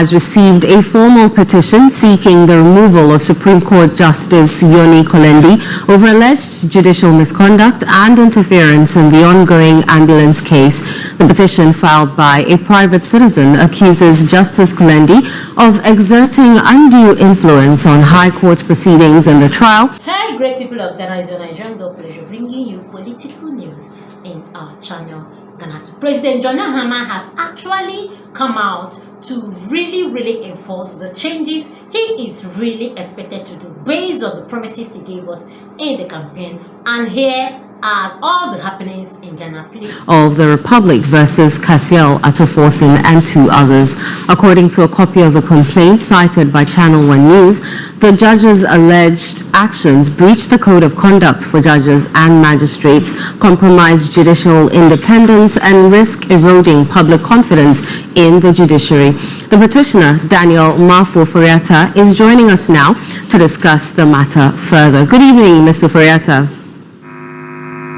has received a formal petition seeking the removal of Supreme Court Justice Yoni Kolendi over alleged judicial misconduct and interference in the ongoing ambulance case. The petition, filed by a private citizen, accuses Justice Kolendi of exerting undue influence on High Court proceedings in the trial. Hey, great people of Ghana, it's your Nigerian God pleasure bringing you political news in our channel, Ghanatube. President John Mahama has actually come out to really enforce the changes he is really expected to do based on the promises he gave us in the campaign. And here are all the happenings in Ghana, please. Of the Republic versus Cassiel Atoforsin and two others. According to a copy of the complaint cited by Channel 1 News, the judges' alleged actions breached the code of conduct for judges and magistrates, compromised judicial independence, and risk eroding public confidence in the judiciary. The petitioner, Daniel Mafo Furiata, is joining us now to discuss the matter further. Good evening, Mr. Furiata.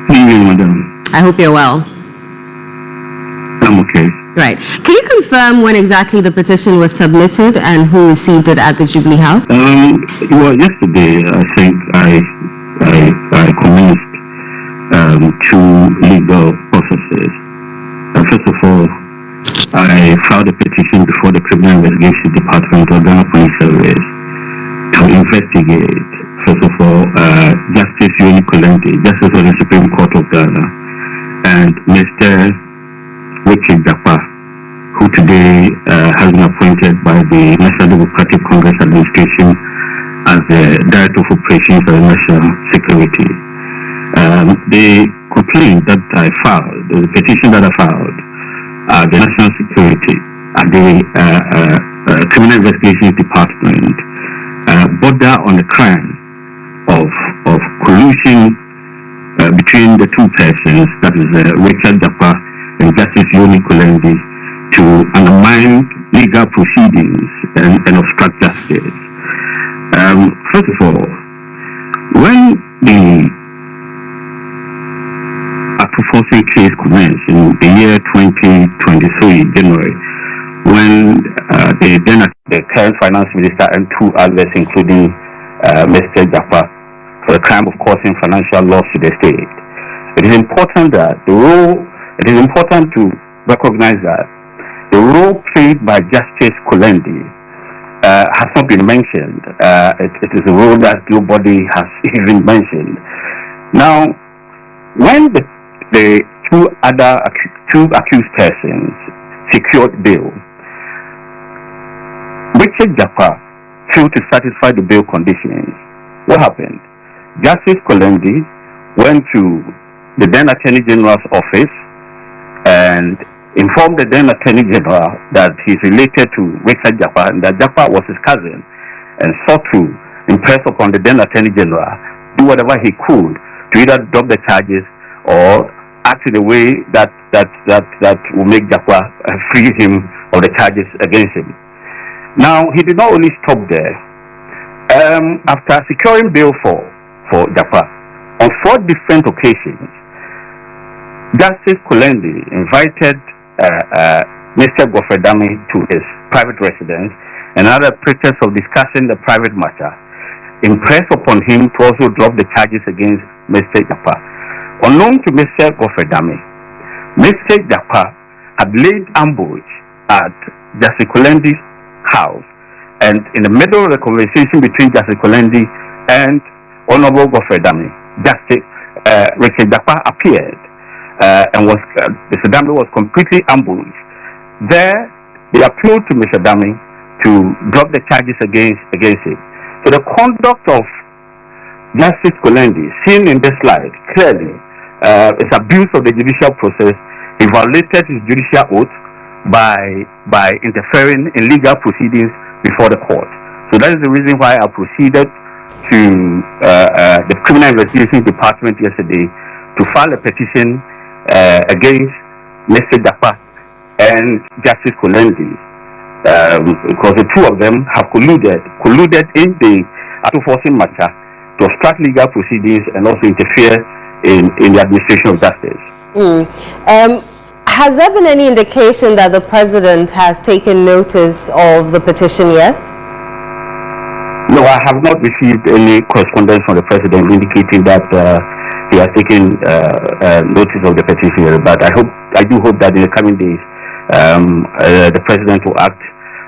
Good evening, madam. I hope you're well. I'm okay. Right. Can you confirm when exactly the petition was submitted and who received it at the Jubilee House? Well, yesterday, I think I commenced two legal processes. First of all, I filed a petition before the Criminal Investigation Department of Ghana Police Service to investigate, first of all, Justice Yoni Kolendi, Justice of the Supreme Court of Ghana, and Mr. Richard Dapa, who today has been appointed by the National Democratic Congress Administration as the Director of Operations of National Security. The complaint that I filed, the petition that I filed, the National Security at the Criminal Investigation Department border on the crime of collusion between the two persons, that is Richard Dapa and Justice Yoni Kolendi, to undermine legal proceedings and obstruct justice. First of all, when the Atoforsin case commenced in the year 2023, January, when the current finance minister and two others, including Mr. Dapa, for the crime of causing financial loss to the state, it is important to recognize that the role played by Justice Kolendi has not been mentioned. It is a role that nobody has even mentioned. Now, when the two accused persons secured bail, Richard Dapa failed to satisfy the bail conditions. What happened? Justice Kolendi went to the then Attorney General's office and informed the then Attorney General that he's related to Richard Dapa and that Dapa was his cousin, and sought to impress upon the then Attorney General do whatever he could to either drop the charges or act in a way that will make Dapa free him of the charges against him. Now, he did not only stop there. After securing bail for Dapa on 4 different occasions, Justice Kolendi invited Mr. Gofredami to his private residence, and other pretext of discussing the private matter, impressed upon him to also drop the charges against Mr. Dapa. Unknown to Mr. Gofredami, Mr. Dapa had laid ambush at Justice Kolendi's house, and in the middle of the conversation between Justice Kolendi and Honorable Gofredami, Justice Richard Dapa appeared, and Mr. Dami was completely ambushed. There, they appealed to Mr. Dami to drop the charges against him. So the conduct of Justice Kolendi, seen in this slide, clearly is abuse of the judicial process. He violated his judicial oath by interfering in legal proceedings before the court. So that is the reason why I proceeded to the Criminal Investigation Department yesterday to file a petition against Mr. Dapa and Justice Kolendi, because the two of them have colluded in the Atoforsin matter to obstruct legal proceedings and also interfere in the administration of justice. Has there been any indication that the president has taken notice of the petition yet? No, I have not received any correspondence from the president indicating that he has taken notice of the petition. But I do hope that in the coming days, the president will act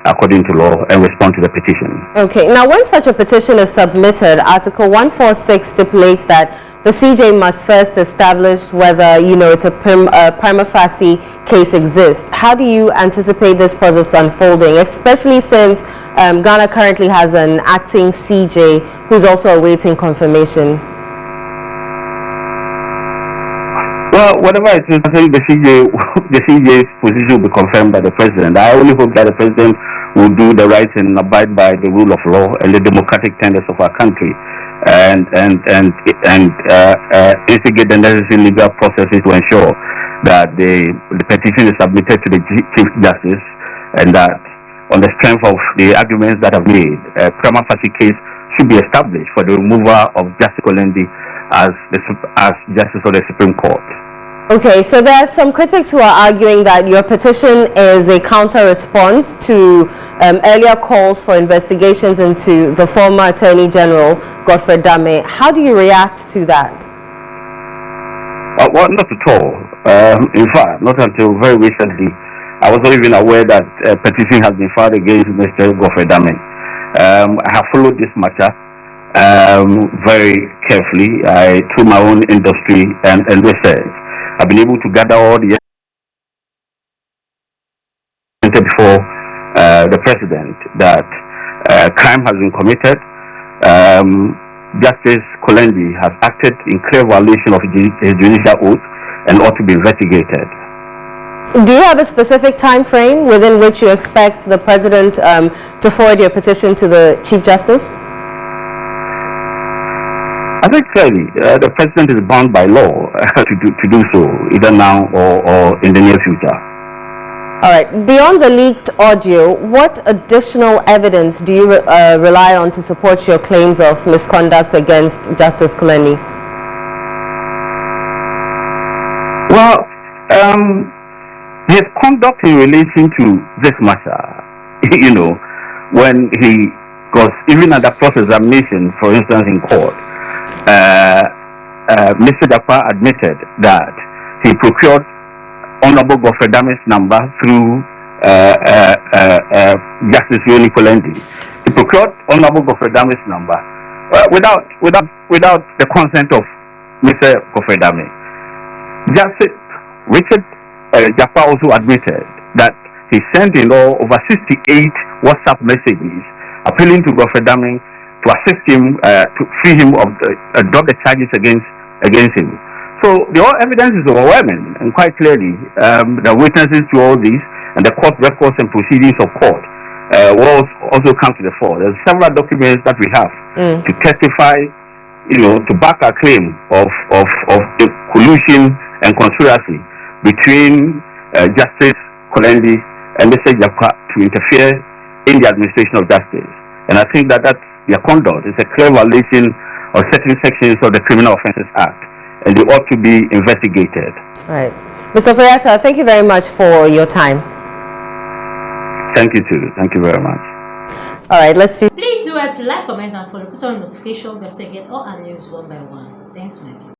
according to law and respond to the petition. Okay. Now, when such a petition is submitted, Article 146 stipulates that the CJ must first establish whether, it's a prima facie case exists. How do you anticipate this process unfolding, especially since Ghana currently has an acting CJ who's also awaiting confirmation? Well, whatever it is, I think the CJ's position will be confirmed by the president. I only hope that the president will do the right and abide by the rule of law and the democratic tenets of our country, and instigate the necessary legal processes to ensure that the petition is submitted to the Chief Justice, and that on the strength of the arguments that have made, a prima facie case should be established for the removal of Justice Kolendi as Justice of the Supreme Court. Okay, so there are some critics who are arguing that your petition is a counter-response to earlier calls for investigations into the former Attorney General, Godfrey Dame. How do you react to that? Well, not at all. In fact, not until very recently, I was not even aware that a petition has been filed against Mr. Godfrey Dame. I have followed this matter very carefully through my own industry and research. I've been able to gather all the evidence before the president that crime has been committed. Justice Kolendi has acted in clear violation of his judicial oath and ought to be investigated. Do you have a specific time frame within which you expect the president to forward your petition to the Chief Justice? I think clearly the president is bound by law to do so, either now or in the near future. All right. Beyond the leaked audio, what additional evidence do you rely on to support your claims of misconduct against Justice Kolendi? Well, his conduct in relation to this matter, when he was even under cross-examination, for instance, in court, Mr. Dakwa admitted that he procured Honorable Godfrey Dame's number through Justice Yoni Kolendi. He procured Honorable Godfrey Dame's number without the consent of Mr. Godfrey Dame. Justice Richard Dakwa also admitted that he sent in all over 68 WhatsApp messages appealing to Godfrey Dame to assist him, to free him of drop the charges against him. So the evidence is overwhelming, and quite clearly, the witnesses to all this and the court records and proceedings of court will also come to the fore. There's several documents that we have to testify, to back our claim of the collusion and conspiracy between Justice Kolendi and Mr. Jakwa to interfere in the administration of justice. And I think that their conduct is a clear violation of certain sections of the Criminal Offences Act, and they ought to be investigated. Right. Mr. Friasa, thank you very much for your time. Thank you too. Thank you very much. All right, let's do. Please do to like, comment, and follow. Put on notification bell to get all our news one by one. Thanks, my people.